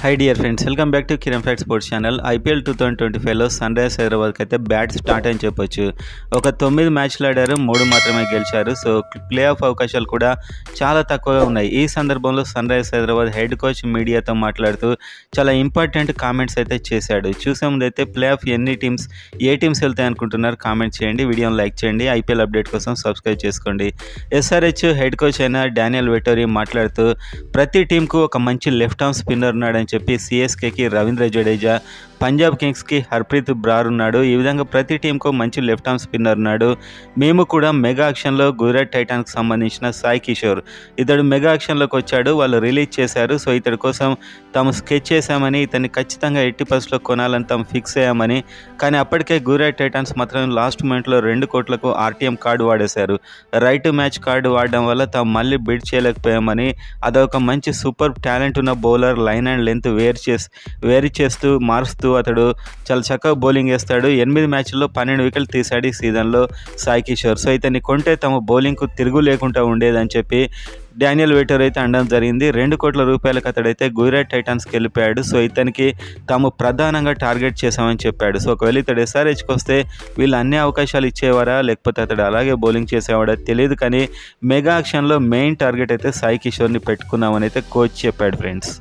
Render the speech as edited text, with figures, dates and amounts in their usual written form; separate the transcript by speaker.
Speaker 1: Hi dear friends, welcome back to Kiran Fact Sports channel. IPL 2025లో Sunrisers హైదరాబాద్కి అయితే bat start అని చెప్పొచ్చు. ఒక 9 మ్యాచ్లు ఆడారు, 3 మాత్రమే గెలిచారు. సో ప్లే ఆఫ్ అవకాశాలు కూడా చాలా తక్కువగా ఉన్నాయి. ఈ సందర్భంలో Sunrisers Hyderabad head coach మీడియాతో మాట్లాడుతూ చాలా ఇంపార్టెంట్ కామెంట్స్ అయితే చేశాడు. చూసే ముందు అయితే ప్లే ఆఫ్ ఏ టీమ్స్ వెళ్తాయి అనుకుంటున్నారు కామెంట్ చేయండి, వీడియోని లైక్ చేయండి, ఐపీఎల్ అప్డేట్ కోసం సబ్స్క్రైబ్ చేసుకోండి. ఎస్ఆర్హెచ్ హెడ్ కోచ్ అయిన డానియల్ వెటోరీ మాట్లాడుతూ ప్రతి టీంకు ఒక మంచి లెఫ్ట్ ఆర్మ్ స్పిన్నర్ ఉన్నాడని చెప్పి సిఎస్కేకి రవీంద్ర జడేజా, పంజాబ్ కింగ్స్కి హర్ప్రీత్ బ్రార్ ఉన్నాడు. ఈ విధంగా ప్రతి టీంకు మంచి లెఫ్ట్ ఆర్మ్ స్పిన్నర్ ఉన్నాడు. మేము కూడా మెగా యాక్షన్లో గుజరాత్ టైటాన్స్కి సంబంధించిన సాయి కిషోర్ ఇతడు మెగా యాక్షన్లోకి వచ్చాడు, వాళ్ళు రిలీజ్ చేశారు. సో ఇతడి కోసం తాము స్కెచ్ చేశామని, ఇతన్ని ఖచ్చితంగా 80% కొనాలని తాము ఫిక్స్ అయ్యామని, కానీ అప్పటికే గుజరాత్ టైటాన్స్ మాత్రం లాస్ట్ మూమెంట్లో 2 కోట్లకు ఆర్టీఎం కార్డు వాడేశారు. రైట్ మ్యాచ్ కార్డు వాడడం వల్ల తాము మళ్ళీ బిడ్ చేయలేకపోయామని, అదొక మంచి సూపర్ టాలెంట్ ఉన్న bowler, line and length vary చేస్తూ మారుస్తూ అతడు చాలా చక్కగా బౌలింగ్ వేస్తాడు. 8 మ్యాచ్ల్లో 12 వికెట్లు తీశాడు ఈ సీజన్లో సాయి కిషోర్. సో ఇతన్ని కొంటే తమ బౌలింగ్కు తిరుగు లేకుండా ఉండేదని చెప్పి డానియల్ వెటోరీ అయితే అనడం జరిగింది. 2 కోట్ల రూపాయలకు అతడైతే గుజరాత్ టైటాన్స్కి వెళ్ళిపోయాడు. సో ఇతనికి తాము ప్రధానంగా టార్గెట్ చేశామని చెప్పాడు. సో ఒకవేళ ఇతడు ఎస్ఆర్హెచ్కి వస్తే వీళ్ళు అన్ని అవకాశాలు ఇచ్చేవారా, లేకపోతే అతడు అలాగే బౌలింగ్ చేసేవాడా తెలియదు, కానీ మెగా యాక్షన్లో మెయిన్ టార్గెట్ అయితే సాయి కిషోర్ని పెట్టుకున్నామని అయితే కోచ్ చెప్పాడు ఫ్రెండ్స్.